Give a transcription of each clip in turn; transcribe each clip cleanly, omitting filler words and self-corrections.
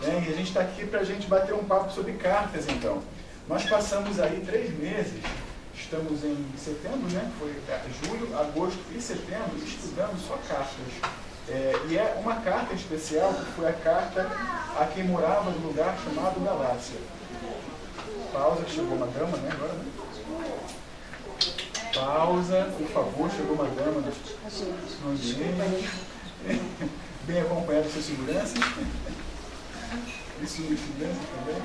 Bem, a gente está aqui para a gente bater um papo sobre cartas, então. Nós passamos aí 3 meses, estamos em setembro, né? Foi julho, agosto e setembro, estudando só cartas. E é uma carta especial, que foi a carta a quem morava no lugar chamado Galácia. Pausa, que chegou uma dama, né? Agora, né? Pausa, por favor, chegou uma dama no ambiente. Bem acompanhado de seus seguranças. Isso, segurança também.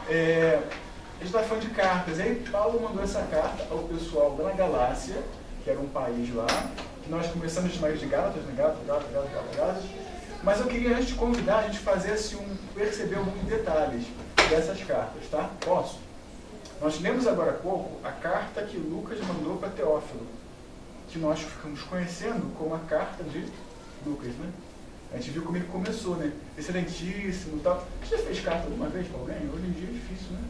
A gente está falando de cartas. E aí Paulo mandou essa carta ao pessoal da Galácia, que era um país lá, que nós começamos a chamar de Gálatas, né? Gálatas. Mas eu queria, antes de convidar, a gente fazesse perceber alguns detalhes dessas cartas, tá? Posso? Nós lemos agora há pouco a carta que Lucas mandou para Teófilo, que nós ficamos conhecendo como a carta de Lucas, né? A gente viu como ele começou, né? Excelentíssimo e tal. Você já fez carta alguma vez para alguém? Hoje em dia é difícil, né?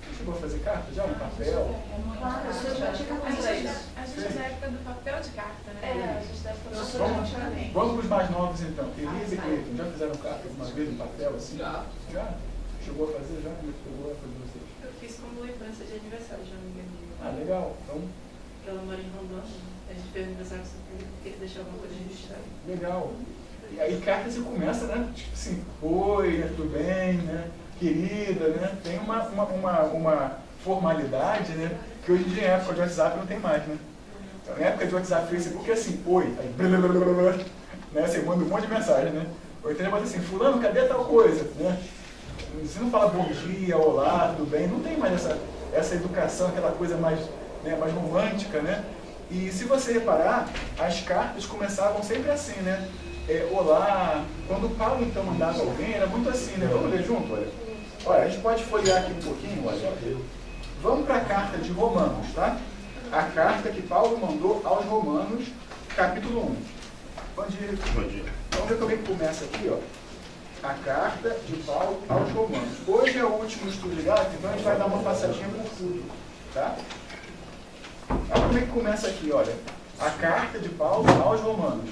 Você chegou a fazer carta já no papel? Claro, a gente é da época do papel de carta, né? A gente da época do papel. Vamos para os mais novos então. Elisa e Cleiton, já fizeram carta alguma vez no papel assim? Já. Chegou a fazer já? Como é que chegou a fazer vocês? Eu fiz como lembrança de aniversário de uma amiga minha. Legal. Então, ela mora em Rondônia. A gente fez aniversário com seu filho, porque ele deixou alguma coisa registrada. Legal. E aí carta você começa, né? Tipo assim, oi, né? Tudo bem, né? Querida, né? Tem uma formalidade, né? Que hoje em dia, em época de WhatsApp, não tem mais, né? Então, em época de WhatsApp, Facebook, é assim, oi, aí blá, né? Você manda um monte de mensagem, né? Ou então bota assim, fulano, cadê tal coisa, né? Você não fala bom dia, olá, tudo bem, não tem mais essa educação, aquela coisa mais, né, mais romântica, né? E se você reparar, as cartas começavam sempre assim, né? Olá, quando o Paulo então mandava alguém, era muito assim, né? Vamos ler junto, olha. Olha, a gente pode folhear aqui um pouquinho, olha. Vamos para a carta de Romanos, tá? A carta que Paulo mandou aos Romanos, capítulo 1. Bom dia. Bom dia. Vamos ver como é que começa aqui, ó. A carta de Paulo aos Romanos. Hoje é o último estudo de Gálatas, então a gente vai dar uma passadinha por tudo, tá? Olha como é que começa aqui, olha. A carta de Paulo aos Romanos.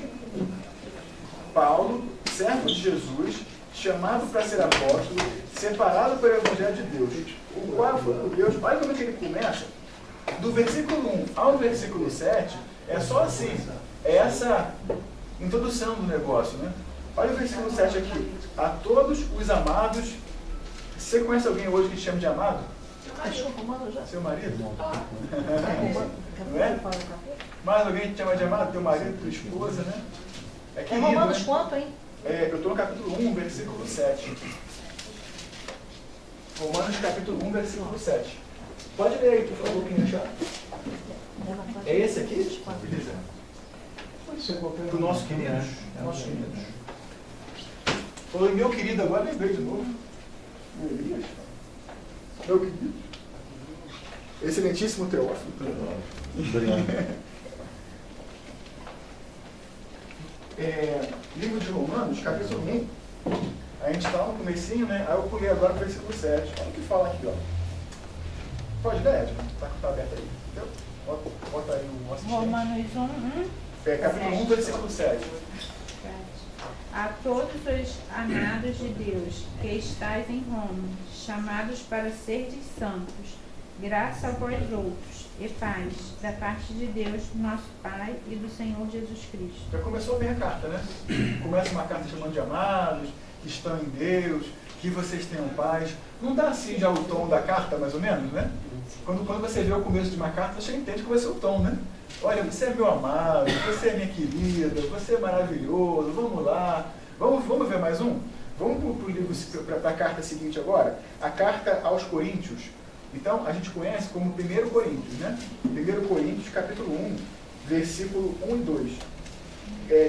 Paulo, servo de Jesus, chamado para ser apóstolo, separado pelo Evangelho de Deus, o qual foi por Deus. Olha como é que ele começa. Do versículo 1 ao versículo 7, é só assim. É essa introdução do negócio, né? Olha o versículo 7 aqui. A todos os amados. Você conhece alguém hoje que te chama de amado? Seu marido? Não é? Mais alguém que te chama de amado? Teu marido, tua esposa, né? É querido, Romanos né? quanto, hein? Eu estou no capítulo 1, versículo 7. Romanos capítulo 1, versículo 7. Pode ler aí, por favor, quem achar. É esse aqui? Beleza. Do nosso querido. Nosso querido. Falou em meu querido agora, lembrei de novo. Elias. Meu querido. Excelentíssimo Teófilo. Obrigado. Livro de Romanos, capítulo 1. A gente está no comecinho, né? Aí eu pulei agora para o versículo 7. Olha o que fala aqui, ó. Pode ler, Edna? Tá aberto aí. Entendeu? Bota aí o assistente. Romanos 1, Capítulo 1, versículo 7. A todos os amados de Deus que estáis em Roma, chamados para serdes santos, graça a vós outros e paz, da parte de Deus, nosso Pai, e do Senhor Jesus Cristo. Já começou bem a carta, né? Começa uma carta chamando de amados, que estão em Deus, que vocês tenham paz. Não dá assim já o tom da carta, mais ou menos, né? Quando você vê o começo de uma carta, você entende que vai ser o tom, né? Olha, você é meu amado, você é minha querida, você é maravilhoso, vamos lá. Vamos ver mais um? Vamos para o livro, para a carta seguinte agora? A carta aos Coríntios. Então, a gente conhece como 1 Coríntios, né? 1 Coríntios, capítulo 1, versículo 1 e 2.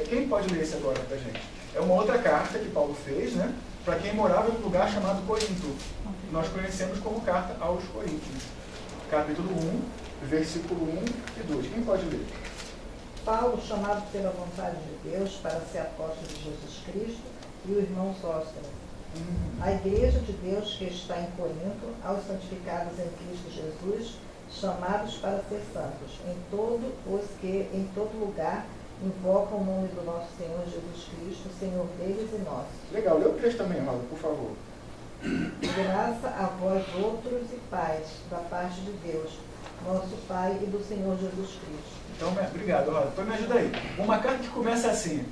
Quem pode ler esse agora para a gente? É uma outra carta que Paulo fez, né? Para quem morava num lugar chamado Corinto. Nós conhecemos como carta aos Coríntios. Capítulo 1, versículo 1 e 2. Quem pode ler? Paulo, chamado pela vontade de Deus para ser apóstolo de Jesus Cristo, e o irmão Sóstenes. A igreja de Deus que está em Corinto, aos santificados em Cristo Jesus, chamados para ser santos, em todo lugar invocam o nome do nosso Senhor Jesus Cristo, Senhor deles e nosso. Legal, lê o texto também, Rosa, por favor. Graça a vós outros e paz, da parte de Deus, nosso Pai e do Senhor Jesus Cristo. Então, obrigado, Rosa. Então me ajuda aí. Uma carta que começa assim,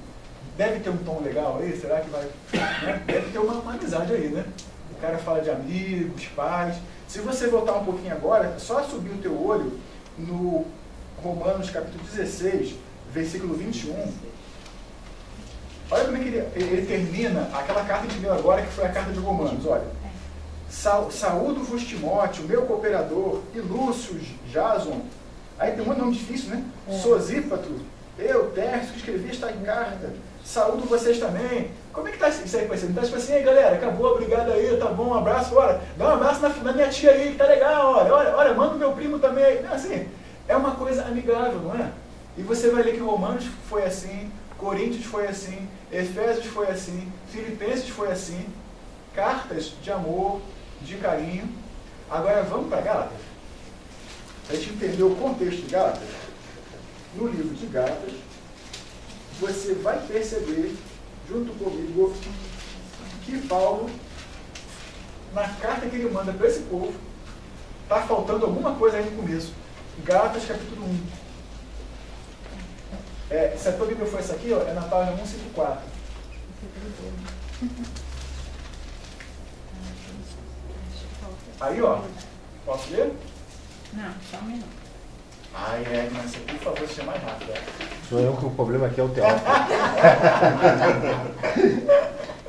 deve ter um tom legal aí? Será que vai... né? Deve ter uma amizade aí, né? O cara fala de amigos, pais. Se você voltar um pouquinho agora, só subir o teu olho no Romanos capítulo 16, versículo 21. Olha como é que ele termina aquela carta que leu agora, que foi a carta de Romanos. Olha, saúdo-vos Timóteo, meu cooperador, e Lúcio, Jason. Aí tem um nome difícil, né? Sosípato, eu, Tércio, que escrevi esta carta. Saúdo vocês também. Como é que tá isso aí, parceiro? Tá tipo assim, aí galera, acabou, obrigado aí, tá bom, um abraço, bora. Dá um abraço na minha tia aí, que tá legal, olha, manda o meu primo também aí. Assim, é uma coisa amigável, não é? E você vai ler que Romanos foi assim, Coríntios foi assim, Efésios foi assim, Filipenses foi assim, cartas de amor, de carinho. Agora vamos para Gálatas. Para a gente entender o contexto de Gálatas, no livro de Gálatas, você vai perceber, junto comigo, que Paulo, na carta que ele manda para esse povo, está faltando alguma coisa aí no começo. Gálatas capítulo 1. Se a tua Bíblia for essa aqui, ó, é na página 154. Aí, ó, posso ler? Não, só um minuto. Ai, mas por favor, seja mais rápido. Sou eu que o problema aqui é o teatro.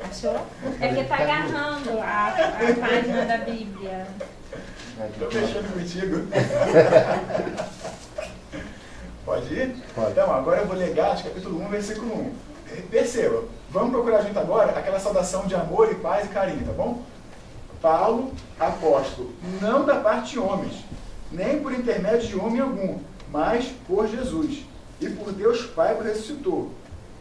Achou? É porque tá agarrando a página da Bíblia. Estou mexendo contigo. Pode ir? Pode. Então, agora eu vou ler Gálatas, capítulo 1, versículo 1. Perceba, vamos procurar junto agora aquela saudação de amor e paz e carinho, tá bom? Paulo, apóstolo, não da parte de homens, nem por intermédio de homem algum, mas por Jesus, e por Deus Pai que ressuscitou.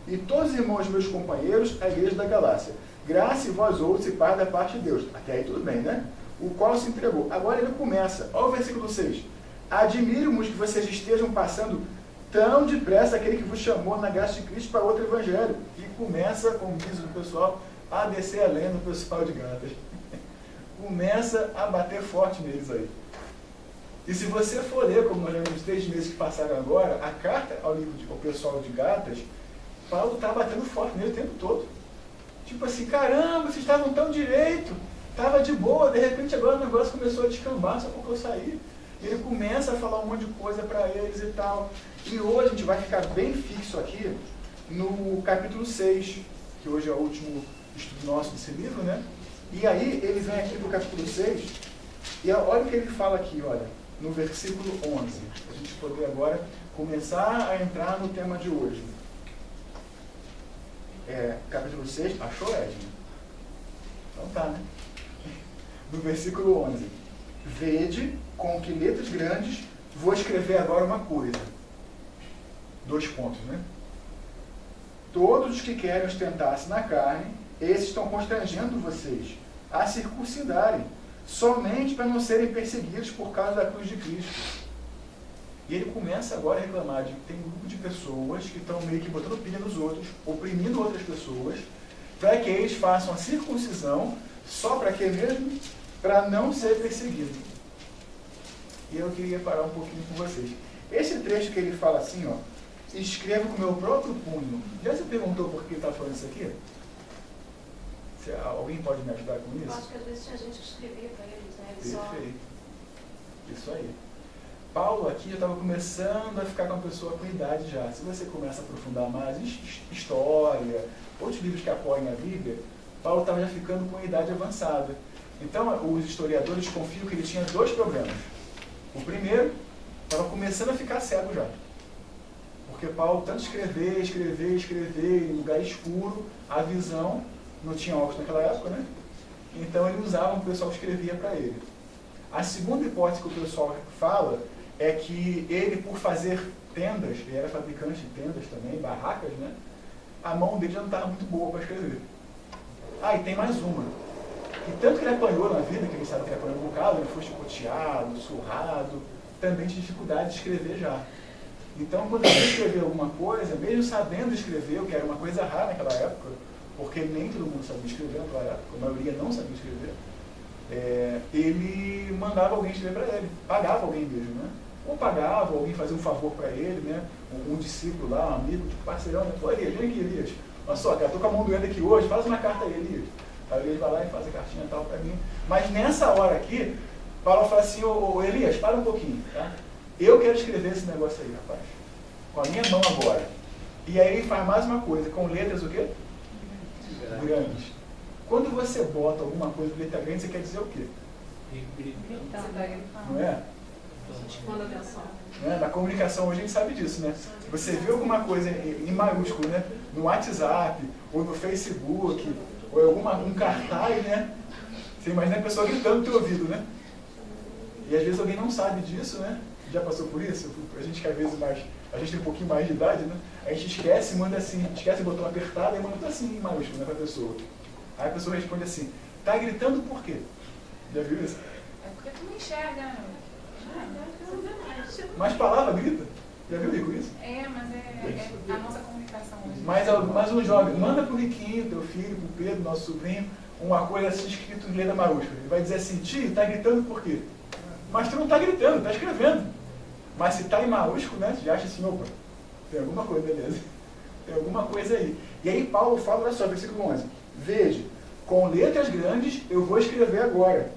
E todos os irmãos meus companheiros, a igreja da Galácia. Graça e vós outros e paz da parte de Deus. Até aí tudo bem, né? O qual se entregou. Agora ele começa, olha o versículo 6. Admiro-vos que vocês estejam passando tão depressa aquele que vos chamou na graça de Cristo para outro evangelho. E começa, como diz o pessoal, a descer a lenha do pessoal de Gálatas. Começa a bater forte neles aí. E se você for ler, como nós lemos nos 3 meses que passaram agora, a carta ao pessoal de Gálatas, Paulo está batendo forte nele o tempo todo. Tipo assim, caramba, vocês estavam tão direito, estava de boa, de repente agora o negócio começou a descambar, só porque eu saí. E ele começa a falar um monte de coisa para eles e tal. E hoje a gente vai ficar bem fixo aqui no capítulo 6, que hoje é o último estudo nosso desse livro, né? E aí ele vem aqui para o capítulo 6, e olha o que ele fala aqui, olha, no versículo 11, para a gente poder agora começar a entrar no tema de hoje. Capítulo 6, achou, Edna? Então tá, né? No versículo 11. Vede com que letras grandes vou escrever agora uma coisa. 2 pontos, né? Todos os que querem ostentar-se na carne, esses estão constrangendo vocês a circuncidarem, somente para não serem perseguidos por causa da cruz de Cristo. E ele começa agora a reclamar de que tem um grupo de pessoas que estão meio que botando pilha nos outros, oprimindo outras pessoas, para que eles façam a circuncisão, só para quê mesmo? Para não ser perseguido. E eu queria parar um pouquinho com vocês. Esse trecho que ele fala assim, ó, escrevo com o meu próprio punho. Já se perguntou por que ele está falando isso aqui? Alguém pode me ajudar com isso? Eu acho que às vezes tinha gente que escrevia para eles, né? Eles Perfeito. Isso aí. Paulo aqui já estava começando a ficar com uma pessoa com idade já. Se você começa a aprofundar mais história, outros livros que apoiam a Bíblia, Paulo estava já ficando com idade avançada. Então, os historiadores confiam que ele tinha 2 problemas. O primeiro, estava começando a ficar cego já. Porque Paulo, tanto escrever em lugar escuro, a visão, não tinha óculos naquela época, né? Então ele usava, o pessoal escrevia para ele. A segunda hipótese que o pessoal fala é que ele, por fazer tendas, ele era fabricante de tendas também, barracas, né? A mão dele já não estava muito boa para escrever. Ah, e tem mais uma. E tanto que ele apanhou na vida, que ele sabe que ele apanhou um bocado, ele foi chicoteado, surrado, também tinha dificuldade de escrever já. Então, quando eu escrever alguma coisa, mesmo sabendo escrever, o que era uma coisa rara naquela época, porque nem todo mundo sabia escrever naquela época, a maioria não sabia escrever, ele mandava alguém escrever para ele, pagava alguém mesmo, né? Ou pagava, ou alguém fazia um favor para ele, né? Um discípulo lá, um amigo, tipo parceirão, né? Pô, Elias, vem aqui, Elias. Olha só, cara, tô com a mão doendo aqui hoje, faz uma carta aí, Elias. Aí o Elias vai lá e faz a cartinha e tal para mim. Mas nessa hora aqui, Paulo fala assim, ô Elias, para um pouquinho, tá? Eu quero escrever esse negócio aí, rapaz. Com a minha mão agora. E aí ele faz mais uma coisa, com letras o quê? Grandes. Quando você bota alguma coisa de letra grande, você quer dizer o quê? Não é? Chamando atenção. Né? Na comunicação hoje a gente sabe disso, né? Você vê alguma coisa em maiúsculo, né? No WhatsApp, ou no Facebook, ou um cartaz, né? Você imagina a pessoa gritando no teu ouvido, né? E às vezes alguém não sabe disso, né? Já passou por isso? A gente que às vezes a gente tem um pouquinho mais de idade, né? A gente esquece, manda assim, esquece o botão apertado e manda assim em maiúsculo, né, pra pessoa. Aí a pessoa responde assim, tá gritando por quê? Já viu isso? É porque tu não enxerga, né? Mas palavra grita? Já viu Rico isso? É, mas é a nossa comunicação hoje. Mas um jovem, manda pro Riquinho, teu filho, pro Pedro, nosso sobrinho, uma coisa assim escrito em letra maiúscula. Ele vai dizer assim, tio, tá gritando por quê? Mas tu não tá gritando, tá escrevendo. Mas se tá em maiúsculo, né, você já acha assim, opa, tem alguma coisa, beleza. Tem alguma coisa aí. E aí Paulo fala, olha só, versículo 11. Veja, com letras grandes eu vou escrever agora.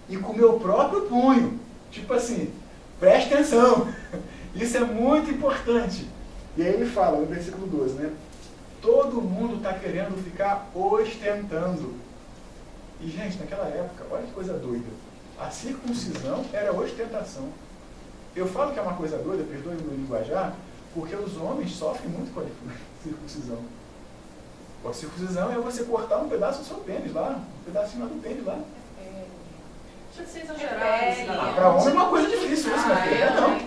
E com meu próprio punho. Tipo assim, preste atenção. Isso é muito importante. E aí ele fala, no versículo 12, né? Todo mundo está querendo ficar ostentando. E, gente, naquela época, olha que coisa doida. A circuncisão era ostentação. Eu falo que é uma coisa doida, perdoe o meu linguajar, porque os homens sofrem muito com a circuncisão. A circuncisão é você cortar um pedaço do seu pênis lá, um pedacinho lá do pênis lá. Deixa de ser exagerado. Para homem é uma coisa difícil isso, minha filha. Não.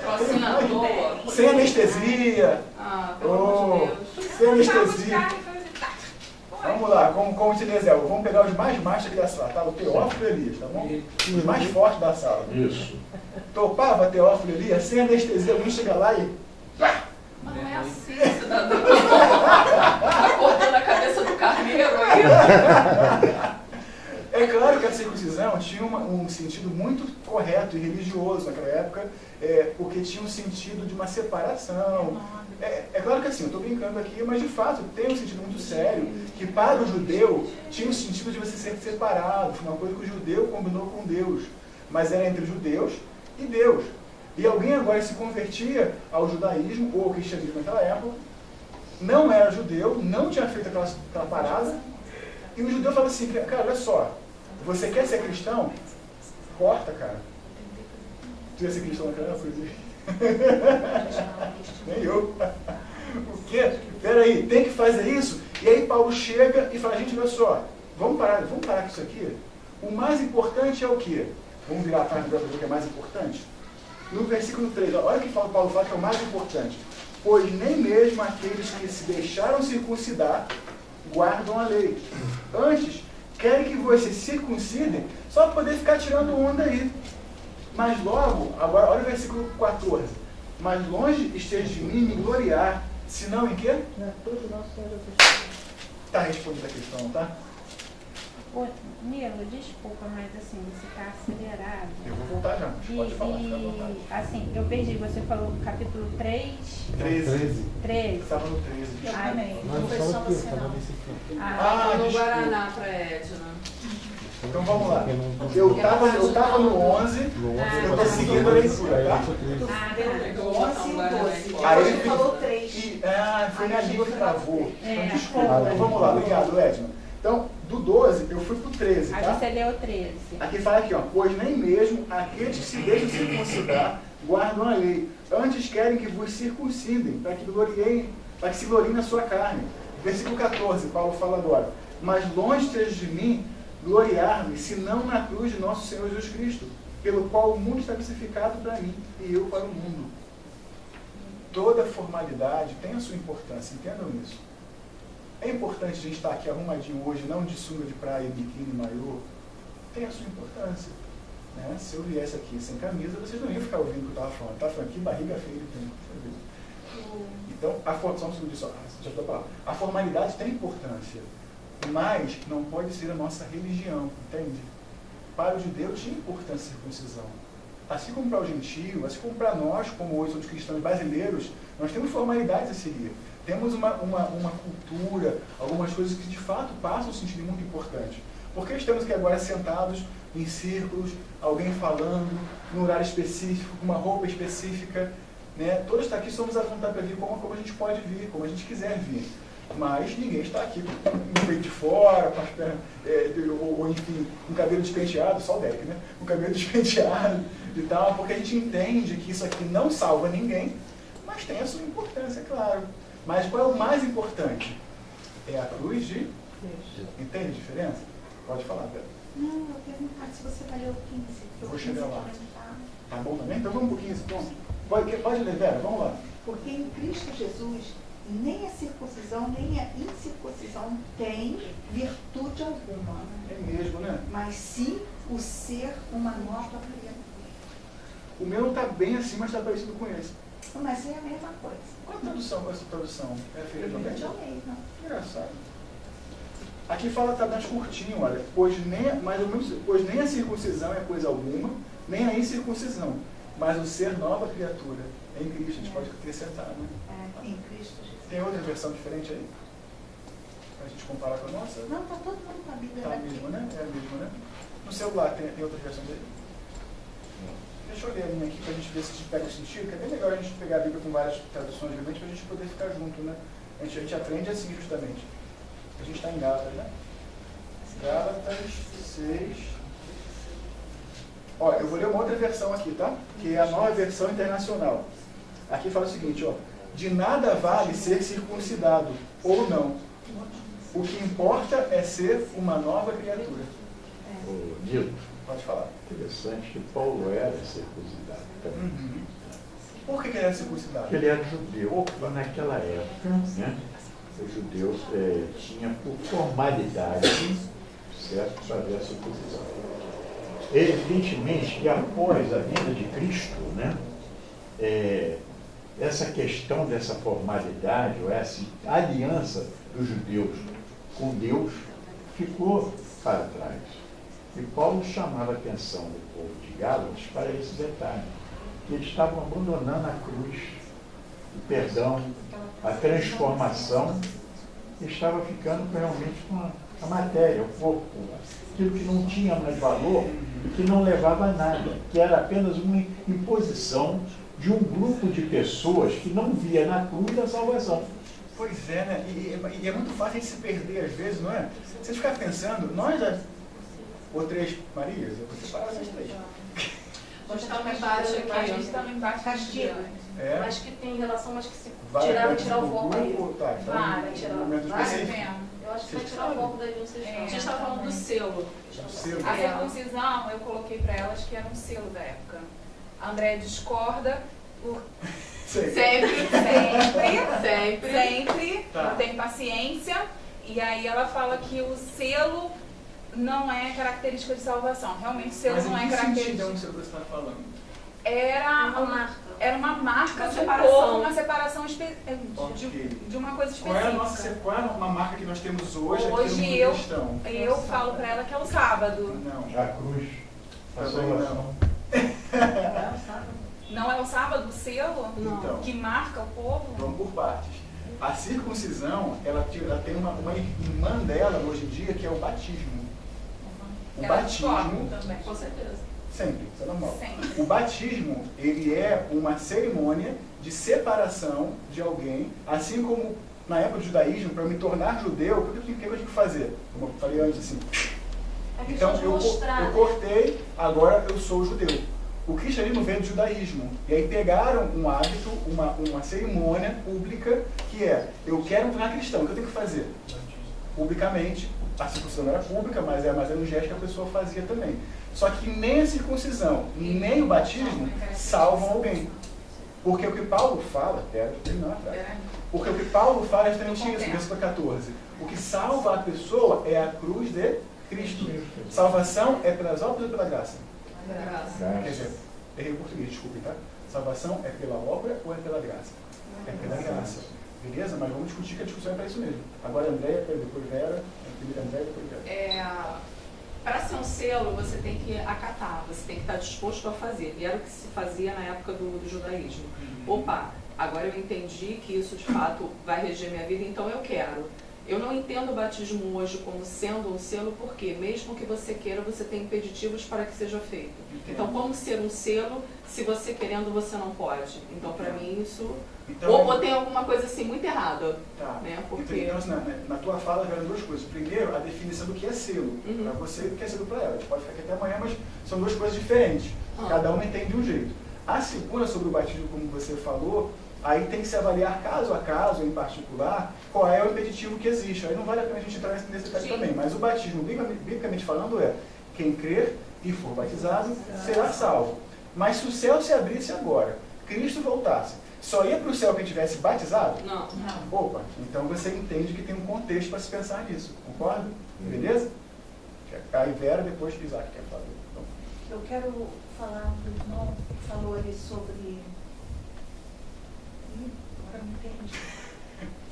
Trocinho à toa. Sem anestesia. Pelo amor de Deus. Sem anestesia. Vamos lá, como te dizer, vamos pegar os mais machos aqui da sala, tá? O Teófilo e Elias, tá bom? Os mais fortes da sala. Isso. Topava Teófilo e Elias, sem anestesia, alguém chega lá e... Mas não é assim, cidadão. Tá cortando a cabeça do carneiro aí. É claro que a circuncisão tinha um sentido muito correto e religioso naquela época, porque tinha um sentido de uma separação. É claro que assim, eu estou brincando aqui, mas de fato tem um sentido muito sério, que para o judeu tinha o sentido de você ser separado, foi uma coisa que o judeu combinou com Deus, mas era entre judeus e Deus. E alguém agora se convertia ao judaísmo ou ao cristianismo naquela época, não era judeu, não tinha feito aquela parada, e o judeu fala assim, cara, olha só, você quer ser cristão? Corta, cara. Tu ia ser cristão naquela época? Nem eu. O quê? Peraí, tem que fazer isso? E aí Paulo chega e fala, gente, olha só, vamos parar com isso aqui? O mais importante é o quê? Vamos virar a página para ver o que é mais importante? No versículo 3, olha o que Paulo fala que é o mais importante. Pois nem mesmo aqueles que se deixaram circuncidar guardam a lei. Antes, querem que vocês se circuncidem só para poder ficar tirando onda aí. Mas logo, agora olha o versículo 14. Mas longe esteja de mim me gloriar, senão em quê? Na cruz do nosso Senhor Jesus Cristo. Está respondida a questão, tá? Ô, Nilo, desculpa, mas assim, você está acelerado. Eu vou voltar já, mas pode falar, fica à vontade. Assim, eu perdi, você falou capítulo 3, 13. 13. Estava no 13. Eu Ai, também. Não, Não foi só só aqui, você, cada não. vez aqui. Ah, no desculpa. Guaraná pra Edna. Então vamos lá. Porque Eu estava no 11, eu estou seguindo a leitura, tá? Aí Ele ele falou 3. foi minha língua que travou. Então, É, desculpa. Então, vamos lá, obrigado, Edna. Então, do 12, eu fui pro 13, Aí tá? você leu 13. Aqui fala aqui, ó, pois nem mesmo aqueles que se deixam circuncidar guardam a lei. Antes querem que vos circuncidem, para que se gloriem na sua carne. Versículo 14, Paulo fala agora. Mas longe esteja de mim gloriar-me, senão na cruz de nosso Senhor Jesus Cristo, pelo qual o mundo está crucificado para mim e eu para o mundo. Toda formalidade tem a sua importância, entendam isso. É importante a gente estar aqui arrumadinho hoje, não de sunga de praia, biquíni, maiô. Tem a sua importância. Né? Se eu viesse aqui sem camisa, vocês não iam ficar ouvindo o que eu estava falando. Estava falando, que barriga feia ele tem. Então, a formalidade tem importância, mas não pode ser a nossa religião, entende? Para os judeus tinha importância a circuncisão. Assim como para o gentio, assim como para nós, como hoje somos cristãos brasileiros, nós temos formalidades a seguir. Temos uma cultura, algumas coisas que de fato passam um sentido muito importante. Porque estamos aqui agora sentados em círculos, alguém falando, num horário específico, com uma roupa específica, né? Todos estão aqui, somos à vontade para vir como a gente pode vir, como a gente quiser vir. Mas ninguém está aqui com o peito de fora, com as pernas, ou enfim, com o cabelo despenteado, só o Derek, né? Com o cabelo despenteado e tal, porque a gente entende que isso aqui não salva ninguém, mas tem a sua importância, é claro. Mas qual é o mais importante? É a cruz de Deus. Entende a diferença? Pode falar, Pedro. Não, eu perguntar se você vai ler o 15. Eu vou chegar lá. Tá bom também? Então vamos um pouquinho, então. Pode ler, Vera, vamos lá. Porque em Cristo Jesus, nem a circuncisão, nem a incircuncisão tem virtude alguma. É mesmo, né? Mas sim o ser uma nova criatura. O meu não está bem assim, mas está parecido com esse. Mas é a mesma coisa. Qual a tradução com essa tradução? É feita também? Não. Engraçado. Aqui fala, tá mais curtinho, olha. Pois nem a circuncisão é coisa alguma, nem a incircuncisão, mas o ser nova criatura. É em Cristo, a gente pode acrescentar, né? Em Cristo Jesus. Tem outra versão diferente aí? Pra gente comparar com a nossa? Não, está todo mundo com a Bíblia Tá a daqui. mesma, né? É a mesma, né? No celular tem outra versão dele? Deixa eu ler a minha aqui pra gente ver se a gente pega o sentido, que é bem legal a gente pegar a Bíblia com várias traduções, realmente, pra gente poder ficar junto, né? A gente aprende assim, justamente. A gente está em Gálatas, né? Gálatas 6. Ó, eu vou ler uma outra versão aqui, tá? Que é a nova versão internacional. Aqui fala o seguinte, ó. De nada vale ser circuncidado, ou não. O que importa é ser uma nova criatura. O Nilo, Pode falar. interessante que Paulo era circuncidado também. Uhum. Por que ele era circuncidado? Porque ele era judeu e naquela época, né, os judeus tinham por formalidade, certo, fazer a circuncisão. Evidentemente que após a vinda de Cristo, né, essa questão dessa formalidade, ou essa aliança dos judeus com Deus, ficou para trás. E Paulo chamava a atenção do povo de Gálatas para esse detalhe, que eles estavam abandonando a cruz, o perdão, a transformação, e estava ficando realmente com a matéria, o corpo, aquilo que não tinha mais valor e que não levava a nada, que era apenas uma imposição de um grupo de pessoas que não via na cruz a salvação. Pois é, né? E é muito fácil a gente se perder às vezes, não é? Você ficar pensando, nós já... Ou três Marias, eu vou separar essas três. A gente está lá embaixo aqui. A gente está lá embaixo. Castigo. É? Acho que tem relação, mas que se Vai tirar o foco aí. Tá, então, Vai tirar no momento vai específico. mesmo. Eu acho que vai Vocês tirar o sabem? foco daí, vocês A gente estava falando do selo. O selo. A circuncisão, eu coloquei para elas que era um selo da época. A Andréa discorda por Sei. sempre, Tá. não tem paciência. E aí ela fala que o selo não é característica de salvação. Realmente o selo Mas não em é que sentido é característica. um selo que você está falando? Era uma marca Uma do separação. povo, uma separação Ok. de uma coisa Qual é específica. qual é uma marca que nós temos hoje aqui Hoje no mundo eu- cristão? Eu falo para ela que é o sábado. Não. A cruz, a Também salvação. Não é o sábado o selo Então, que marca o povo? vamos por partes. A circuncisão, ela tem uma irmã dela hoje em dia, que é o batismo. O Ela batismo, discorda também. Com certeza. sempre, isso é normal. Sempre. O batismo, ele é uma cerimônia de separação de alguém, assim como na época do judaísmo, para me tornar judeu, o que eu tinha que fazer? Como eu falei antes, assim. É Então, questão de mostrar, eu né? cortei, agora eu sou judeu. O cristianismo veio do judaísmo. E aí pegaram um hábito, uma cerimônia pública, que é, eu quero me tornar cristão, o que eu tenho que fazer? Publicamente, a circuncisão não era pública, mas era um gesto que a pessoa fazia também. Só que nem a circuncisão, nem o batismo salvam alguém. Porque o que Paulo fala, terminar a frase. Porque o que Paulo fala é justamente isso, versículo 14. O que salva a pessoa é a cruz de Cristo. Salvação é pelas obras ou pela graça? Graça. Quer dizer, errei o português, desculpe, tá? Salvação é pela obra ou é pela graça? É pela graça. Beleza? Mas vamos discutir que a discussão é para isso mesmo. Agora Andréia, depois Vera, primeiro Andréia, depois Vera. Para ser um selo, você tem que acatar, você tem que estar disposto a fazer. E era o que se fazia na época do judaísmo. Opa, agora eu entendi que isso de fato vai reger minha vida, então eu quero. Eu não entendo o batismo hoje como sendo um selo, porque mesmo que você queira, você tem impeditivos para que seja feito. Então, como ser um selo, se você querendo, você não pode? Então, para mim, isso... Então, ou tem alguma coisa assim muito errada. Tá. Né? Porque... Então, assim, na tua fala vieram duas coisas. Primeiro, a definição do que é selo. Para você e o que é selo para ela. A gente pode ficar aqui até amanhã, mas são duas coisas diferentes. Cada uma entende de um jeito. A segunda, sobre o batismo, como você falou, aí tem que se avaliar caso a caso, em particular, qual é o impeditivo que existe. Aí não vale a pena a gente entrar nesse detalhe também. Mas o batismo, biblicamente falando, é quem crer e for batizado será salvo. Mas se o céu se abrisse agora, Cristo voltasse, só ia para o céu quem tivesse batizado? Não. Opa, então você entende que tem um contexto para se pensar nisso. Concorda? Beleza? Aí Vera, depois Isaac quer falar. Então. Eu quero falar do irmão que falou ali sobre... Agora não entendi.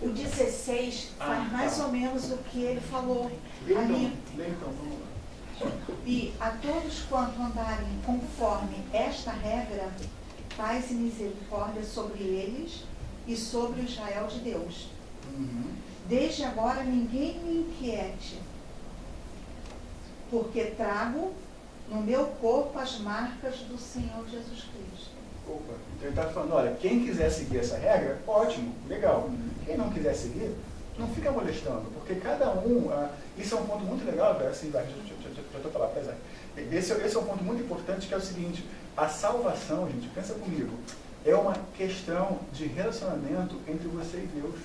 O 16 faz mais ou menos o que ele falou ali. Lê então, vamos lá. E a todos quanto andarem conforme esta regra, paz e misericórdia sobre eles e sobre o Israel de Deus. Desde agora ninguém me inquiete, porque trago no meu corpo as marcas do Senhor Jesus Cristo. Opa, então ele está falando, olha, quem quiser seguir essa regra, ótimo, legal. Quem não quiser seguir, não fica molestando, porque cada um, isso é um ponto muito legal, assim, já estou falando, apesar. Esse é um ponto muito importante, que é o seguinte, a salvação, gente, pensa comigo, é uma questão de relacionamento entre você e Deus.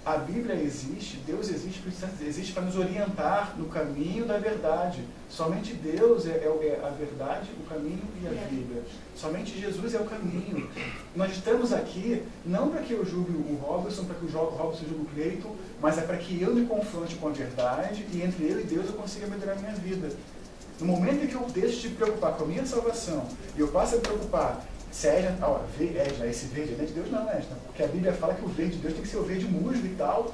A Bíblia existe, Deus existe para nos orientar no caminho da verdade. Somente Deus é a verdade, o caminho e a vida. Somente Jesus é o caminho. Nós estamos aqui não para que eu julgue o Robson, para que o Robson julgue o Cleiton, mas é para que eu me confronte com a verdade e entre eu e Deus eu consiga melhorar a minha vida. No momento em que eu deixo de me preocupar com a minha salvação e eu passo a me preocupar se esse verde é de Deus, não é, porque a Bíblia fala que o verde de Deus tem que ser o verde musgo e tal.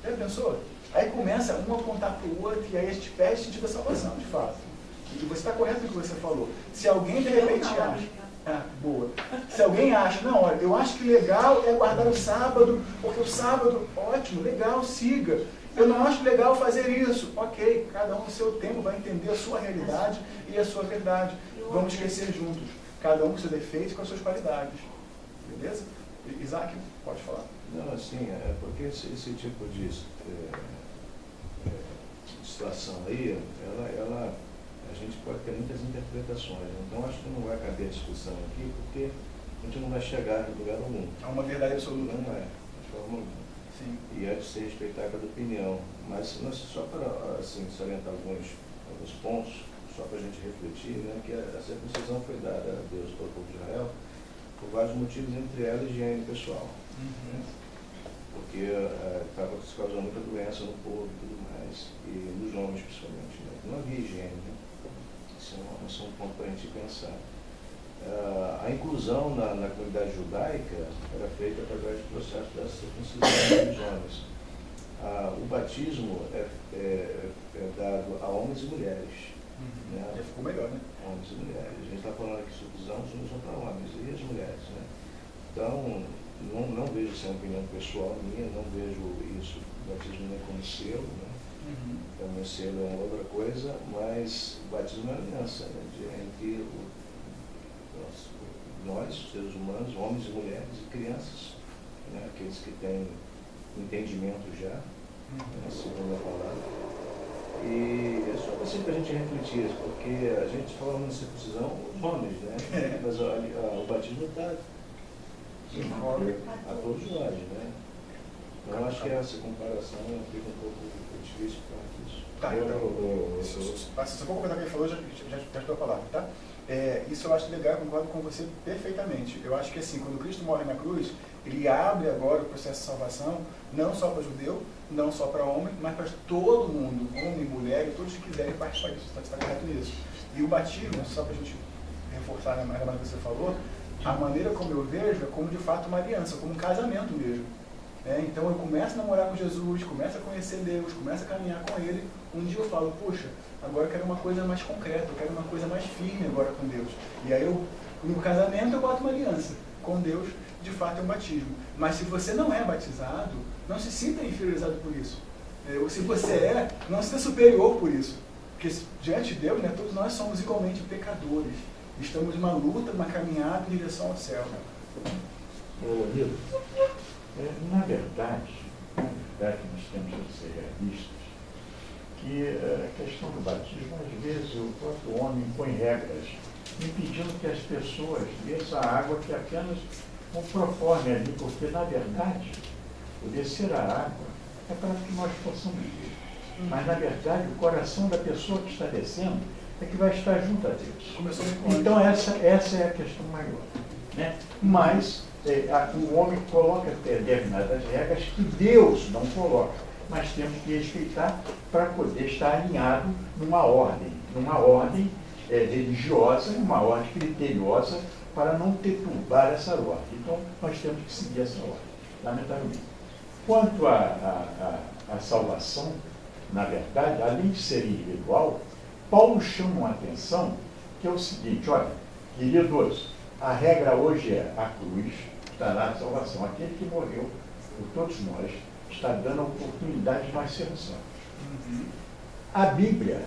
Já pensou? Aí começa um a apontar para o outro e aí a gente perde o sentido da salvação, de fato. E você está correto no que você falou. Se alguém de repente acha... boa. Se alguém acha, não, olha, eu acho que legal é guardar o sábado, porque o sábado, ótimo, legal, siga. Eu não acho legal fazer isso. Ok, cada um no seu tempo vai entender a sua realidade e a sua verdade. Vamos crescer juntos. Cada um com seus defeitos e com as suas qualidades. Beleza? Isaac, pode falar. Não, assim, porque esse tipo de situação aí, a gente pode ter muitas interpretações. Então, acho que não vai caber a discussão aqui, porque a gente não vai chegar em lugar algum. Há uma verdade absoluta. Não é, de forma alguma. Sim. E é de se respeitar cada opinião. Mas só para assim, salientar alguns pontos, só para a gente refletir, né, que a circuncisão foi dada a Deus para o povo de Israel por vários motivos, entre elas higiene pessoal. Porque estava se causando muita doença no povo e tudo mais, e nos homens principalmente. Né? Não havia higiene, né? Isso é um ponto para a gente pensar. A inclusão na comunidade judaica era feita através do processo da circuncisão dos homens. O batismo é dado a homens e mulheres. Né? Já ficou melhor, né? Homens e mulheres. A gente está falando aqui circuncisão só para homens e as mulheres. Né? Então, não vejo isso, é uma opinião pessoal minha, não vejo isso, o batismo nem como selo, né? Também selo é uma outra coisa, mas o batismo é uma aliança, né? Entre nós, seres humanos, homens e mulheres e crianças, né? Aqueles que têm entendimento já, né? Segundo a palavra. E é só assim para a gente refletir, porque a gente fala na circuncisão os homens, né? Mas o batismo está a todos nós, né? Então acho que essa comparação fica um pouco difícil para isso. Tá, então, se eu for comentar o que ele falou, já estou a palavra, tá? Isso eu acho legal, eu concordo com você perfeitamente. Eu acho que assim, quando Cristo morre na cruz, ele abre agora o processo de salvação, não só para judeu, não só para homem, mas para todo mundo, homem, mulher, e todos que quiserem participar disso. Você está correto nisso. E o batismo, só para a gente reforçar mais o que você falou, a maneira como eu vejo é como de fato uma aliança, como um casamento mesmo. Então eu começo a namorar com Jesus, começo a conhecer Deus, começo a caminhar com Ele. Um dia eu falo, puxa, agora eu quero uma coisa mais concreta, eu quero uma coisa mais firme agora com Deus. E aí no casamento eu boto uma aliança com Deus, de fato é um batismo. Mas se você não é batizado, não se sinta inferiorizado por isso. Ou se você é, não se sinta superior por isso. Porque diante de Deus, né, todos nós somos igualmente pecadores. Estamos numa luta, numa caminhada em direção ao céu. Nilo, na verdade, nós temos que ser realistas, que a questão do batismo, às vezes, o próprio homem põe regras, impedindo que as pessoas desçam a água que apenas o proforme ali, porque, na verdade, o descer a água é para que nós possamos ver. Mas, na verdade, o coração da pessoa que está descendo é que vai estar junto a Deus. Então, essa é a questão maior. Né? Mas, o homem coloca determinadas regras que Deus não coloca, mas temos que respeitar para poder estar alinhado numa ordem religiosa, numa ordem criteriosa, para não perturbar essa ordem. Então, nós temos que seguir essa ordem, lamentavelmente. Quanto à salvação, na verdade, além de ser individual, Paulo chama uma atenção que é o seguinte, olha, queridos, a regra hoje é a cruz, está lá a salvação. Aquele que morreu por todos nós está dando a oportunidade de nós sermos salvos. A Bíblia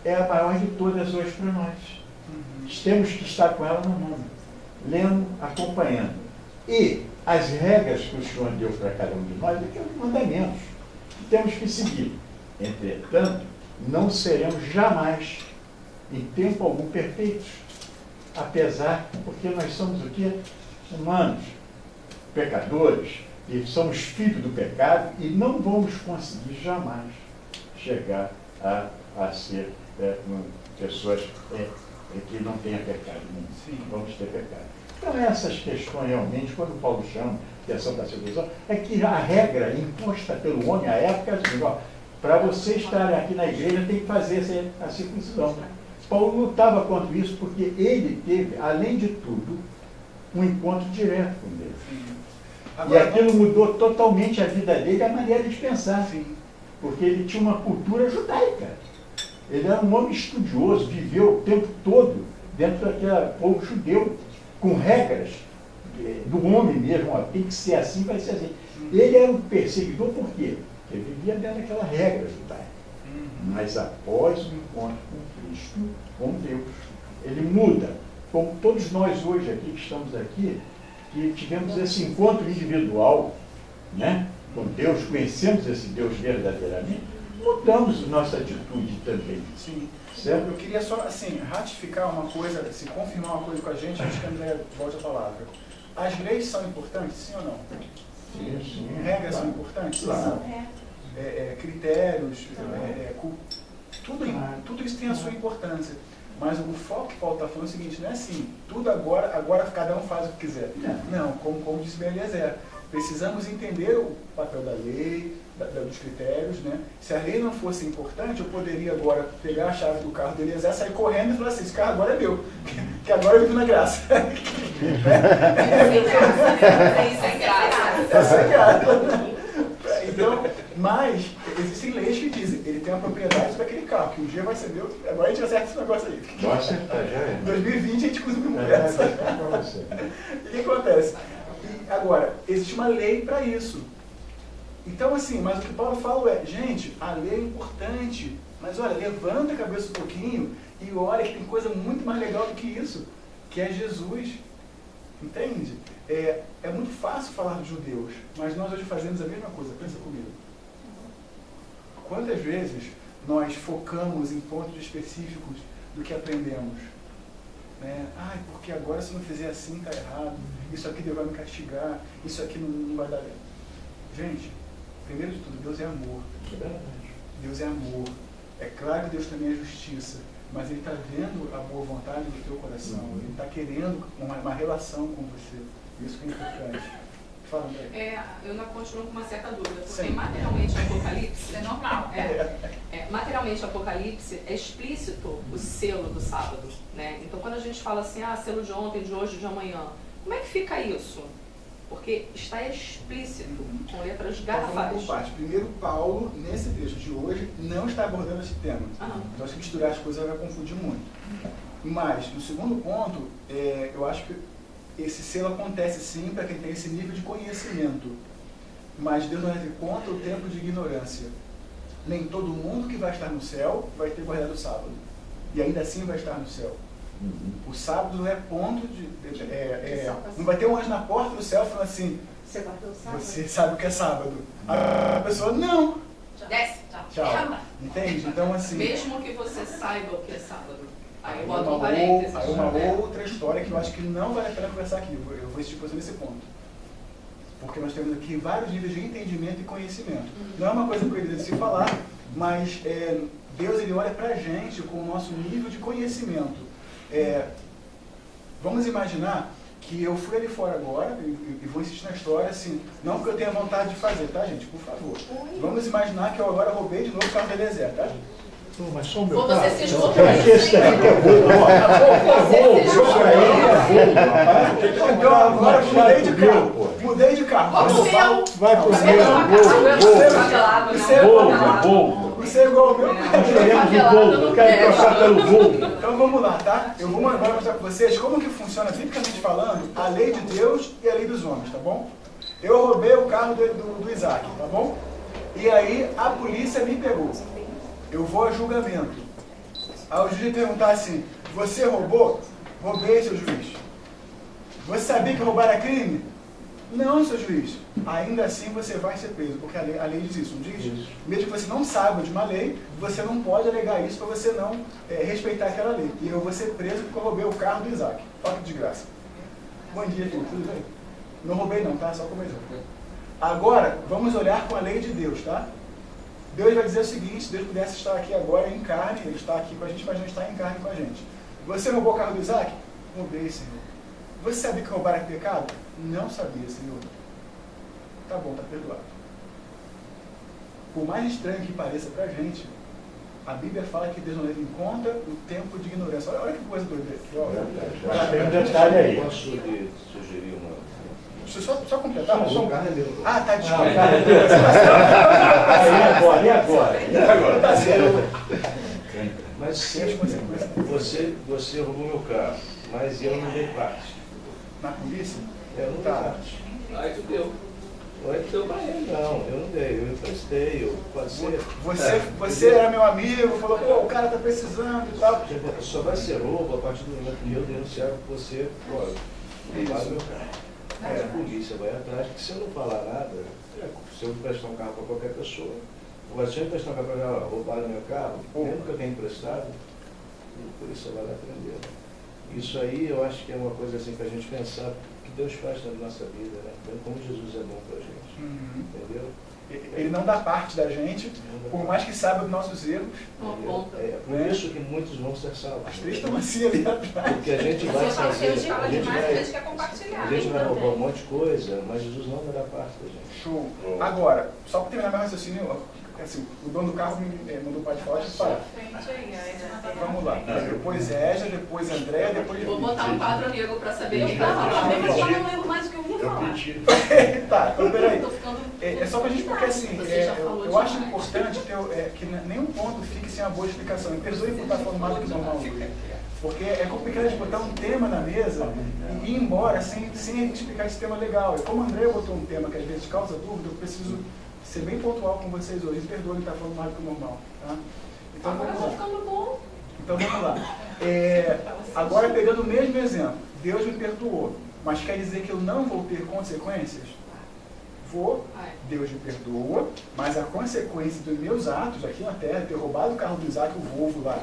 é a maior de todas hoje para nós. Temos que estar com ela na mão, lendo, acompanhando. E as regras que o Senhor deu para cada um de nós é que é os mandamentos que temos que seguir. Entretanto, não seremos jamais, em tempo algum, perfeitos. Apesar, porque nós somos o quê? Humanos, pecadores, e somos filhos do pecado, e não vamos conseguir jamais chegar a ser pessoas que não tenham pecado nenhum. Vamos ter pecado. Então, essas questões, realmente, quando Paulo chama atenção da circuncisão, é que a regra imposta pelo homem à época é assim, para você estar aqui na igreja, tem que fazer a circuncisão. Paulo lutava contra isso porque ele teve, além de tudo, um encontro direto com Deus. E aquilo mudou totalmente a vida dele, a maneira de pensar. Porque ele tinha uma cultura judaica. Ele era um homem estudioso, viveu o tempo todo dentro daquele povo judeu, com regras do homem mesmo, tem que ser assim, vai ser assim. Ele era um perseguidor por quê? Porque ele vivia dentro daquela regra judaica. Mas após o encontro com Cristo, com Deus, ele muda. Como todos nós hoje aqui, que estamos aqui, que tivemos esse encontro individual, né, com Deus, conhecemos esse Deus verdadeiramente, mudamos nossa atitude também. Sim. Certo? Eu queria só, assim, ratificar uma coisa, se confirmar uma coisa com a gente, antes que a André volte a palavra. As leis são importantes, sim ou não? Sim. Regras são importantes? Claro. Critérios, tudo isso tem a sua importância. Mas o foco que Paulo está falando é o seguinte, não é assim, tudo agora cada um faz o que quiser. Não, como disse Eliezer, precisamos entender o papel da lei, dos critérios, né? Se a lei não fosse importante, eu poderia agora pegar a chave do carro do Eliezer, sair correndo e falar assim, esse carro agora é meu, que agora eu vivo na graça. Sem graça. Então, mas existem leis que dizem, ele tem uma propriedade para aquele carro, que um dia vai ser meu, agora a gente acerta esse negócio aí. Nossa, já é. Em 2020 a gente conseguiu conversa. O que acontece? Agora, existe uma lei para isso. Então, assim, mas o que Paulo fala é, gente, a lei é importante, mas olha, levanta a cabeça um pouquinho e olha que tem coisa muito mais legal do que isso, que é Jesus. Entende? É muito fácil falar dos judeus, mas nós hoje fazemos a mesma coisa, pensa comigo. Quantas vezes nós focamos em pontos específicos do que aprendemos? Né? Porque agora se não fizer assim está errado, isso aqui Deus vai me castigar, isso aqui não vai dar. Gente, primeiro de tudo, Deus é amor. Deus é amor. É claro que Deus também é justiça, mas Ele está vendo a boa vontade do teu coração, Ele está querendo uma relação com você. Isso que é importante. Fala, André. Eu ainda continuo com uma certa dúvida, porque Sim. materialmente Apocalipse É normal. materialmente Apocalipse é explícito o selo do sábado, né? Então quando a gente fala assim, selo de ontem, de hoje, de amanhã, como é que fica isso? Porque está explícito, com letras Então, vamos garrafais. por parte. Primeiro, Paulo, nesse texto de hoje, não está abordando esse tema. Aham. Então, se misturar as coisas, vai confundir muito. Mas, no segundo ponto, eu acho que esse selo acontece sim para quem tem esse nível de conhecimento. Mas Deus não leva em conta o tempo de ignorância. Nem todo mundo que vai estar no céu vai ter guardado o sábado. E ainda assim vai estar no céu. O sábado não é ponto de... não vai ter um anjo na porta do céu falando assim, Você guardou o sábado? você sabe o que é sábado. A pessoa, não. Desce. Tchau. Entende? Então, assim... Mesmo que você saiba o que é sábado. Aí eu boto uma um parênteses. aí uma outra história que eu acho que não vale a pena conversar aqui. Eu vou insistir nesse ponto. Porque nós temos aqui vários níveis de entendimento e conhecimento. Não é uma coisa proibida de se falar, mas Deus ele olha pra gente com o nosso nível de conhecimento. Vamos imaginar que eu fui ali fora agora, e vou insistir na história, assim, não porque eu tenha vontade de fazer, tá, gente? Por favor. Vamos imaginar que eu agora roubei de novo o carro da Eliezer, tá? Pô, mas só o meu Ou você carro. se esgotou Não, isso, esse hein? daí que é bom. Então agora eu mudei de carro. Mudei de carro. Rouba o meu. Vai pro Você meu, não voo. Você é igual ao meu. Voo. Você é igual ao meu. Nós queremos o voo. Eu quero passar pelo voo. Então vamos lá, tá? Eu vou agora mostrar para vocês como que funciona, biblicamente falando, a lei de Deus e a lei dos homens, tá bom? Eu roubei o carro do Isaac, tá bom? E aí a polícia me pegou. Eu vou a julgamento. Aí o juiz perguntar assim, você roubou? Roubei, seu juiz. Você sabia que roubar é crime? Não, seu juiz. Ainda assim você vai ser preso, porque a lei diz isso, não diz? Isso. Mesmo que você não saiba de uma lei, você não pode alegar isso para você não respeitar aquela lei. E eu vou ser preso porque eu roubei o carro do Isaac. Olha que desgraça. Bom dia, filho. Tudo bem? Não roubei não, tá? Só como exemplo. Agora, vamos olhar com a lei de Deus, tá? Deus vai dizer o seguinte, se Deus pudesse estar aqui agora em carne, Ele está aqui com a gente, mas não está em carne com a gente. Você roubou o carro do Isaac? Roubei, Senhor. Você sabia que roubar é pecado? Não sabia, Senhor. Tá bom, tá perdoado. Por mais estranho que pareça pra gente, a Bíblia fala que Deus não leva em conta o tempo de ignorância. Olha que coisa doida aqui, ó. Já tem um detalhe aí. Posso sugerir uma... Deixa eu só completar. Não, o carro é meu. Ah, tá, desculpa. Não, cara, E agora? Tá certo. Mas você roubou meu carro, mas eu não dei parte. Na polícia? Eu não dei Tá. parte. Aí tu deu. Não é que deu pra ele, não. Eu não dei. Eu emprestei. Pode ser. Você era meu amigo, falou, pô, o cara tá precisando e tal. Só vai ser roubo a partir do momento que eu denunciar que você roubaram meu carro. Aí a polícia vai atrás, porque se eu não falar nada, se eu emprestar um carro para qualquer pessoa, ou se eu emprestar um carro para ela, roubaram meu carro, mesmo que eu tenha emprestado, a polícia vai lá prender. Isso aí eu acho que é uma coisa assim para a gente pensar que Deus faz na nossa vida, né? Como Jesus é bom para a gente. Entendeu? Ele não dá parte da gente, por mais que saiba dos nossos erros. Uma ponta. É por isso que muitos vão ser salvos. As três estão assim ali atrás. Porque a gente vai Você fala fazer, que fala a gente demais, a vai, gente quer compartilhar. a gente vai roubar um monte de coisa, mas Jesus não vai dar parte da gente. Show. Agora, só para terminar meu raciocínio, assim, o dono do carro me mandou o pai de falar, deixa eu falar. Frente aí, aí você não tá Vamos lá. Depois Égia, depois André, depois... Vou botar um quadro negro pra saber Eu quem vai falar. tava Mas eu não lembro mais o que eu vou falar. Tá, então peraí. Tô ficando... É só pra gente, porque assim, Você já falou eu acho demais. importante que nenhum ponto fique sem uma boa explicação. E perdoe por estar falando mais do que normal. Porque é complicado de botar um tema na mesa e ir embora sem explicar esse tema legal. E como o André botou um tema que às vezes causa dúvida, eu preciso ser bem pontual com vocês hoje. Perdoe estar falando mais do que normal. Tá? Então Agora eu vamos tô lá. ficando bom. Então vamos lá. Agora pegando o mesmo exemplo, Deus me perdoou, mas quer dizer que eu não vou ter consequências? Vou, Deus me perdoa, mas a consequência dos meus atos aqui na terra, ter roubado o carro do Isaac, o Volvo lá,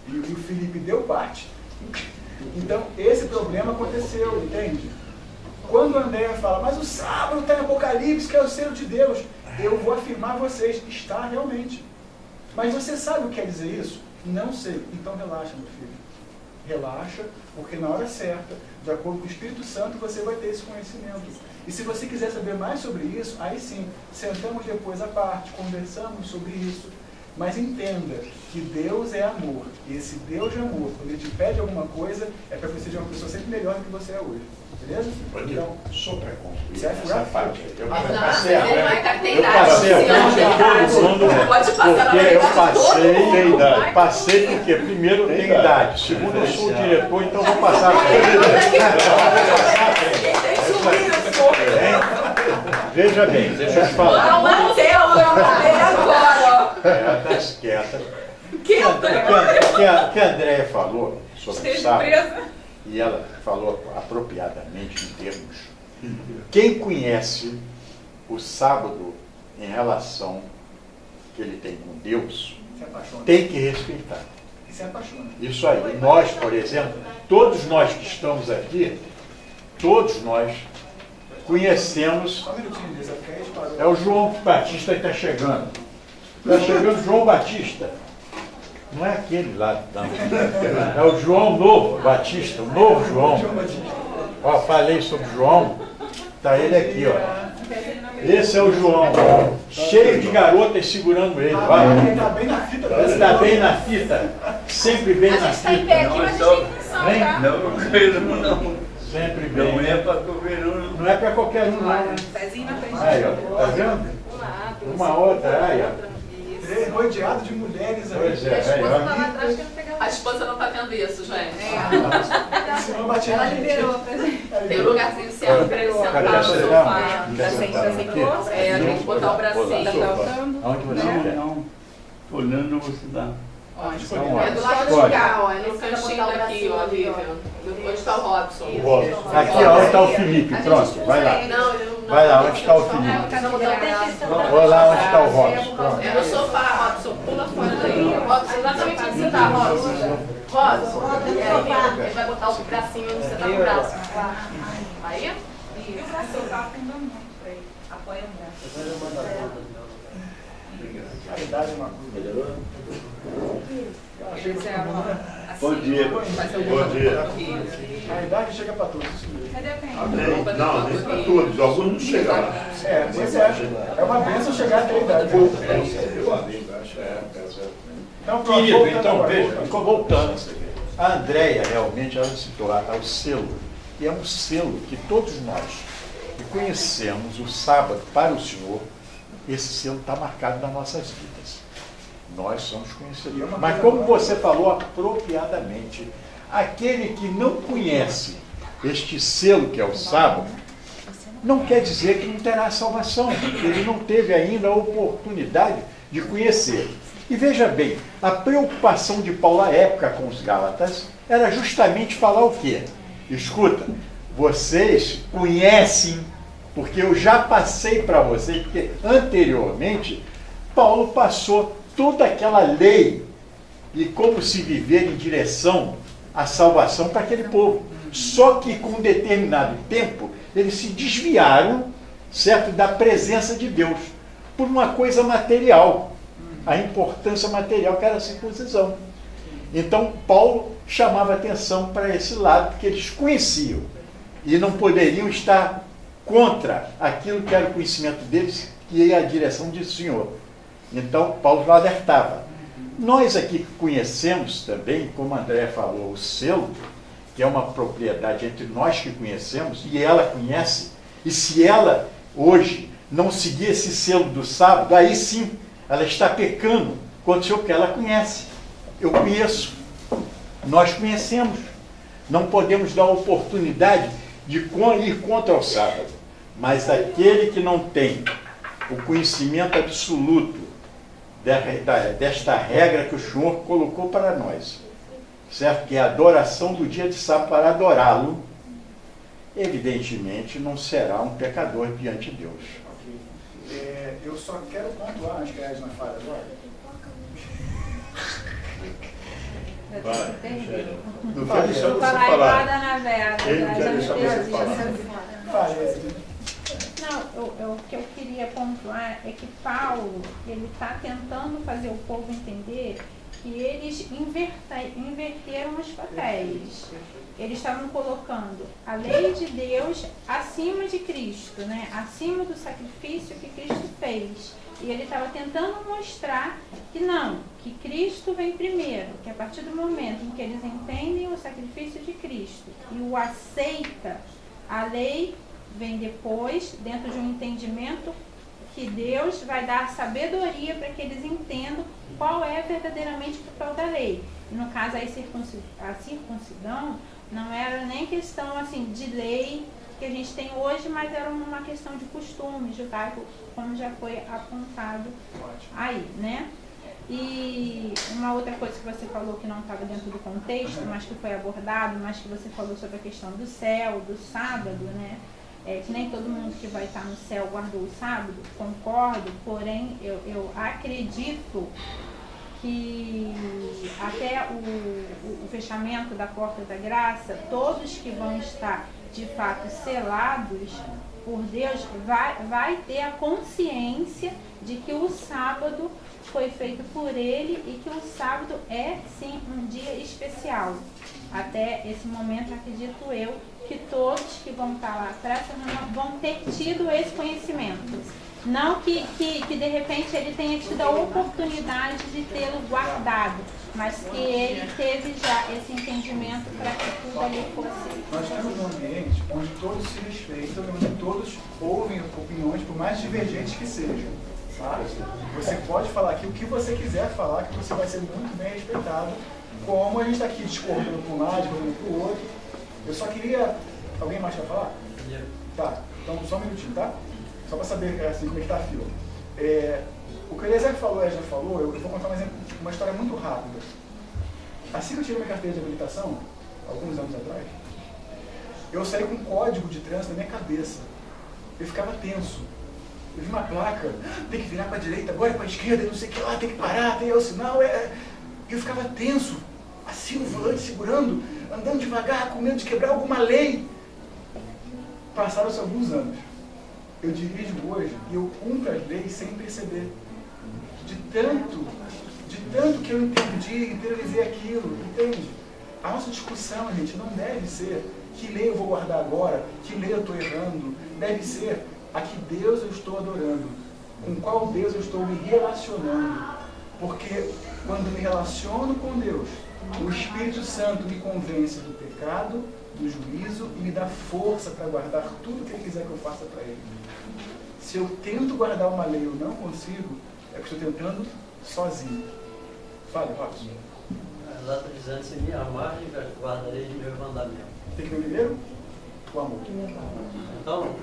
e o Felipe deu parte. Então esse problema aconteceu, entende? Quando o André fala, mas o sábado está em Apocalipse, que é o selo de Deus, eu vou afirmar a vocês, está realmente. Mas você sabe o que quer dizer isso? Não sei. Então relaxa, meu filho. relaxa, porque na hora certa, de acordo com o Espírito Santo, você vai ter esse conhecimento. E se você quiser saber mais sobre isso, aí sim, sentamos depois à parte, conversamos sobre isso. Mas entenda que Deus é amor. E esse Deus de amor, quando Ele te pede alguma coisa, é para que você seja uma pessoa sempre melhor do que você é hoje. Beleza? Então, só para concluir Você vai essa furar parte, eu Não, passei a ele vai frente. estar Eu passei a frente de todo mundo, Pode passar na porque eu frente de todo passei, mundo. Vai passei porque, primeiro, eu tenho idade, segundo, eu sou o diretor, então eu vou passar a frente. Veja bem, deixa eu te falar. Não, Marcelo, agora. Quieta, quieta. Quieta. Que a Andréia falou sobre o Esteja sábado, presa. e ela falou apropriadamente em termos. Quem conhece o sábado em relação que ele tem com Deus, Se apaixona. tem que respeitar. E se apaixona. Isso aí. Nós, por exemplo, todos nós que estamos aqui, todos nós conhecemos. Só um minutinho disso, porque aí parou. É o João Batista que está chegando. Está chegando o João Batista. Não é aquele lá, não. É o João Novo Batista, o novo João. Ó, falei sobre o João. Está ele aqui, ó. Esse é o João. Cheio de garotas segurando ele. Ele está bem na fita. Ele está bem na fita. Sempre bem A na gente está em pé fita. aqui, mas a gente tem função, Vem. tá? Não, Sempre não bem. é para qualquer um. Não é para qualquer um, não. Pezinho na frente. Aí, ó. Tá vendo? Um lado, Uma outra, aí, ó. Três, rodeado de mulheres aí. Pois é, A aí, esposa ó. tá lá atrás que não pegava. A esposa não está vendo isso, gente. Senão eu bati na Ela gente. liberou pra gente. Tem um lugarzinho certo para ele sentar Cadê no a sofá. sentar? Tá sem força? É, tem que botar o bracinho. Tá faltando? Aonde você Não, quer? não. Olhando você dá. Então, É do lado de cá, ó. É no cantinho daqui, ó, Vivian. Onde está o Robson? Aqui, ó, onde está o Felipe, pronto, vai lá. Não, ele não. Vai lá, onde está o Felipe? Vai lá onde está o Robson, pronto. É no sofá, Robson. Pula fora daí. Robson, exatamente onde você tá, Robson. Robson. Ele vai botar o bracinho onde você tá no braço. Aí? E o braço tá afundando muito pra ele. Apoia o braço. A idade é uma coisa. Melhorou? Achei que Bom dia. Bom dia. a idade chega para todos. Isso mesmo. Cadê a penha? Amém. Não, nem para todos. Alguns não chegam lá. É, pois é. É uma bênção chegar até a idade. Então, pronto, Querido, voltando então agora, veja, voltando. ficou voltando. A Andréia realmente ela citou o selo, e é um selo que todos nós que conhecemos o sábado para o Senhor, esse selo está marcado nas nossas vidas. Nós somos conhecedores. Mas como você falou apropriadamente, aquele que não conhece este selo que é o sábado, não quer dizer que não terá salvação, porque ele não teve ainda a oportunidade de conhecer. E veja bem, a preocupação de Paulo à época com os Gálatas era justamente falar o quê? Escuta, vocês conhecem, porque eu já passei para vocês, porque anteriormente Paulo passou toda aquela lei e como se viver em direção à salvação para aquele povo. Só que com um determinado tempo eles se desviaram, certo, da presença de Deus por uma coisa material, a importância material que era a circuncisão. Então Paulo chamava atenção para esse lado, porque eles conheciam e não poderiam estar contra aquilo que era o conhecimento deles, que é a direção do Senhor. Então Paulo alertava. Nós aqui conhecemos também, como a Andréia falou, o selo, que é uma propriedade entre nós que conhecemos, e ela conhece, e se ela hoje não seguir esse selo do sábado, aí sim ela está pecando contra o Senhor, porque ela conhece. Eu conheço. Nós conhecemos. Não podemos dar a oportunidade de ir contra o sábado. Mas aquele que não tem o conhecimento absoluto desta regra que o Senhor colocou para nós, certo? Que é a adoração do dia de sábado para adorá-lo, evidentemente não será um pecador diante de Deus. Eu só quero pontuar, acho que a Edna fala agora. Não quero deixar você Falar falar. igual na verga. Ele não quer deixar você falar. Fale, Edna. Não, o que eu queria queria pontuar é que Paulo, ele está tentando fazer o povo entender que eles inverteram os papéis. Eles estavam colocando a lei de Deus acima de Cristo, né? Acima do sacrifício que Cristo fez. E ele estava tentando mostrar que não, que Cristo vem primeiro, que a partir do momento em que eles entendem o sacrifício de Cristo e o aceita, a lei vem depois, dentro de um entendimento que Deus vai dar sabedoria para que eles entendam qual é verdadeiramente o papel da lei. E no caso, a circuncidão não era nem questão assim, de lei que a gente tem hoje, mas era uma questão de costume judaico, como já foi apontado aí, né? E uma outra coisa que você falou que não estava dentro do contexto, mas que foi abordado, mas que você falou sobre a questão do céu, do sábado, né? Que nem todo mundo que vai estar no céu guardou o sábado, concordo, porém eu acredito que até o fechamento da porta da graça, todos que vão estar de fato selados por Deus vai ter a consciência de que o sábado foi feito por ele e que o sábado é sim um dia especial. Até esse momento, acredito eu, que todos que vão estar lá para essa reunião vão ter tido esse conhecimento. Não que de repente ele tenha tido a oportunidade de tê-lo guardado, mas que ele teve já esse entendimento para que tudo ali fosse. Nós temos um ambiente onde todos se respeitam e onde todos ouvem opiniões, por mais divergentes que sejam. Tá? Você pode falar aqui o que você quiser falar, que você vai ser muito bem respeitado, como a gente está aqui discordando para um lado, discordando para o outro. Eu só queria... Alguém mais quer falar? Tá, então só um minutinho, tá? Só para saber assim, como é que está a fila. O que o Eliezer falou, a Edna falou, eu vou contar uma história muito rápida. Assim que eu tirei minha carteira de habilitação, alguns anos atrás, eu saí com um código de trânsito na minha cabeça. Eu ficava tenso. Eu vi uma placa, tem que virar para a direita, agora para a esquerda, não sei o que lá, tem que parar, tem o sinal. Eu ficava tenso, assim no volante, segurando, andando devagar, com medo de quebrar alguma lei. Passaram-se alguns anos. Eu dirijo hoje e eu cumpro as leis sem perceber. De tanto que eu entendi, interiorizei aquilo, entende? A nossa discussão, gente, não deve ser que lei eu vou guardar agora, que lei eu estou errando. Deve ser a que Deus eu estou adorando, com qual Deus eu estou me relacionando. Porque quando me relaciono com Deus, o Espírito Santo me convence do pecado, do juízo e me dá força para guardar tudo que Ele quiser que eu faça para Ele. Se eu tento guardar uma lei e eu não consigo, é porque estou tentando sozinho. Fale, Robson. Lá está dizendo, se me amar, guardarei de meu mandamento. Tem que ver primeiro o amor. Então,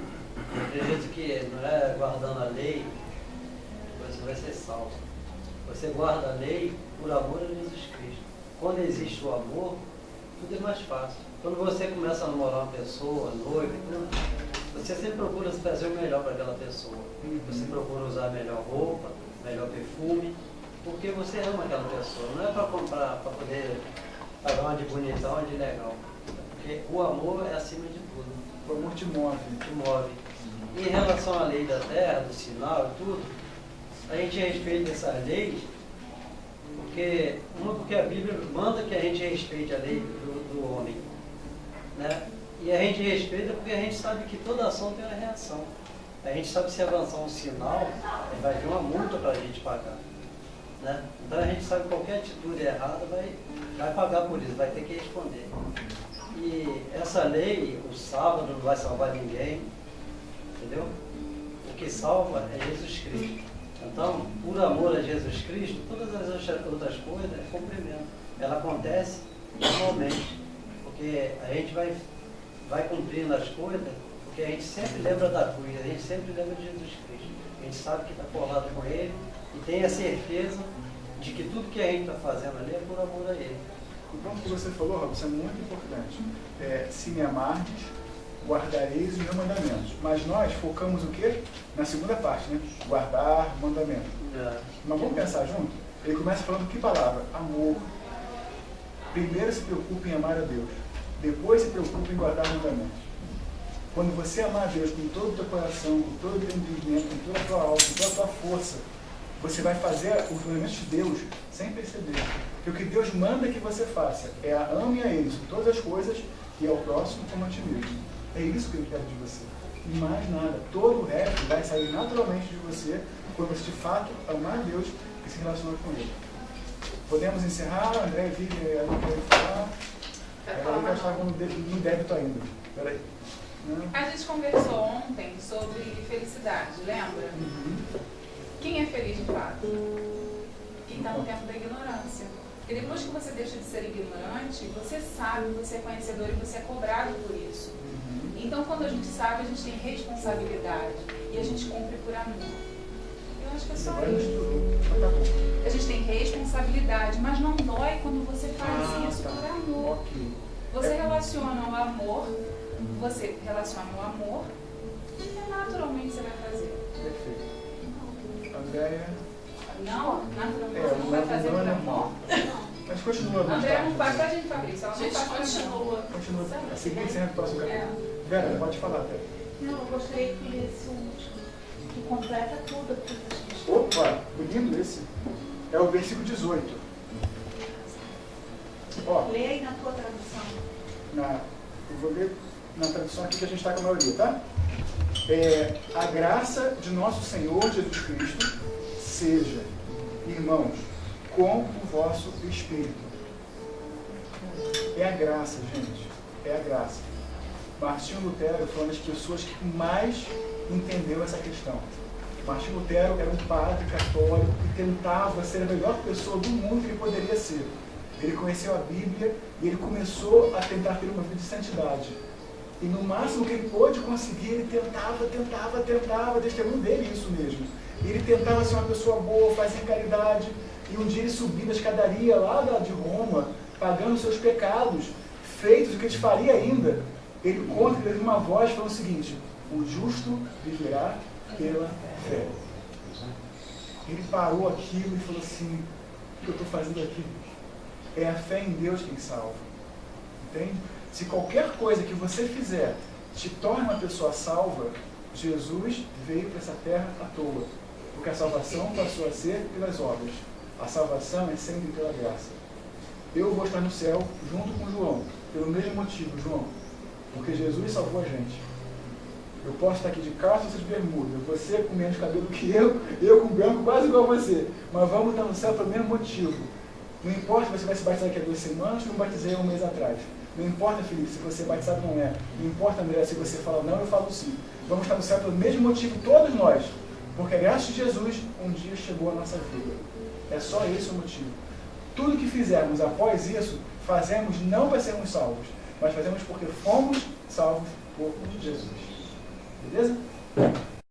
eu acredito que não é guardando a lei que você vai ser salvo. Você guarda a lei por amor a Jesus Cristo. Quando existe o amor, tudo é mais fácil. Quando você começa a namorar uma pessoa, noiva, você sempre procura fazer o melhor para aquela pessoa. Você procura usar a melhor roupa, melhor perfume, porque você ama aquela pessoa. Não é para comprar, para poder pagar uma de bonitão, uma de legal. Porque o amor é acima de tudo. O amor te move. Te move. Em relação à lei da terra, do sinal e tudo, a gente respeita essas leis, porque a Bíblia manda que a gente respeite a lei do homem. Né? E a gente respeita porque a gente sabe que toda ação tem uma reação. A gente sabe se avançar um sinal, vai vir uma multa para a gente pagar. Né? Então a gente sabe que qualquer atitude errada vai pagar por isso, vai ter que responder. E essa lei, o sábado não vai salvar ninguém, entendeu? O que salva é Jesus Cristo. Então, por amor a Jesus Cristo, todas as outras coisas é cumprimento. Ela acontece normalmente, porque a gente vai cumprindo as coisas, porque a gente sempre lembra da cruz, a gente sempre lembra de Jesus Cristo. A gente sabe que está colado com Ele e tem a certeza de que tudo que a gente está fazendo ali é por amor a Ele. O ponto que você falou, Robson, é muito importante. Se me amardes, guardareis os meus mandamentos. Mas nós focamos o quê? Na segunda parte, né? Guardar mandamento. Mas vamos pensar junto? Ele começa falando que palavra? Amor. Primeiro se preocupa em amar a Deus. Depois se preocupa em guardar mandamentos. Quando você amar a Deus com todo o teu coração, com todo o teu entendimento, com toda a tua alma, com toda a tua força, você vai fazer os mandamentos de Deus sem perceber. Porque o que Deus manda que você faça é ame a Ele sobre todas as coisas e ao próximo como a ti mesmo. É isso que Ele quer de você. E mais nada. Todo o resto vai sair naturalmente de você quando você de fato amar a Deus e se relacionar com Ele. Podemos encerrar? André, Vivi, ela quer falar? Ela já estava no débito ainda. Peraí. A gente conversou ontem sobre felicidade, lembra? Quem é feliz de fato? Quem está no tempo da ignorância. Porque depois que você deixa de ser ignorante, você sabe, você é conhecedor e você é cobrado por isso. Então, quando a gente sabe, a gente tem responsabilidade e a gente cumpre por amor. Eu acho que é só isso. A gente tem responsabilidade, mas não dói quando você faz isso por amor. Você relaciona o amor, e naturalmente você vai fazer. Perfeito. Andréia? Não, naturalmente você não vai fazer por amor. Mas continua. Andréia não faz pra gente, Fabrício. Ela não faz continua. Continua. A seguir, encerra o próximo capítulo. Vera, pode falar, Vera. Não, eu gostaria que lesse o último, que completa tudo aquilo que a gente... Opa, lindo esse. É o versículo 18. Ó, Lê aí na tua tradução. eu vou ler na tradução aqui que a gente está com a maioria, tá? A graça de nosso Senhor Jesus Cristo seja, irmãos, com o vosso espírito. É a graça, gente. É a graça. Martinho Lutero foi uma das pessoas que mais entendeu essa questão. Martinho Lutero era um padre católico que tentava ser a melhor pessoa do mundo que ele poderia ser. Ele conheceu a Bíblia e ele começou a tentar ter uma vida de santidade. E no máximo que ele pôde conseguir, ele tentava, testemunho dele isso mesmo. Ele tentava ser uma pessoa boa, fazer caridade. E um dia ele subiu na escadaria lá de Roma, pagando seus pecados, feitos o que ele faria ainda. Ele conta que ele ouviu uma voz falando o seguinte: o justo viverá pela fé. Ele parou aquilo e falou assim: o que eu estou fazendo aqui? É a fé em Deus quem salva. Entende? Se qualquer coisa que você fizer te torna uma pessoa salva, Jesus veio para essa terra à toa. Porque a salvação passou a ser pelas obras. A salvação é sempre pela graça. Eu vou estar no céu junto com João, pelo mesmo motivo, João. Porque Jesus salvou a gente. Eu posso estar aqui de calça, você de bermuda, você com menos cabelo que eu com branco quase igual a você. Mas vamos estar no céu pelo mesmo motivo. Não importa se você vai se batizar daqui a 2 semanas, não batizei há um mês atrás. Não importa, Felipe, se você é batizado ou não é. Não importa, André, se você fala não, eu falo sim. Vamos estar no céu pelo mesmo motivo, todos nós. Porque graças a Jesus, um dia chegou a nossa vida. É só esse o motivo. Tudo que fizermos após isso, fazemos não para sermos salvos, mas fazemos porque fomos salvos por Jesus. Beleza?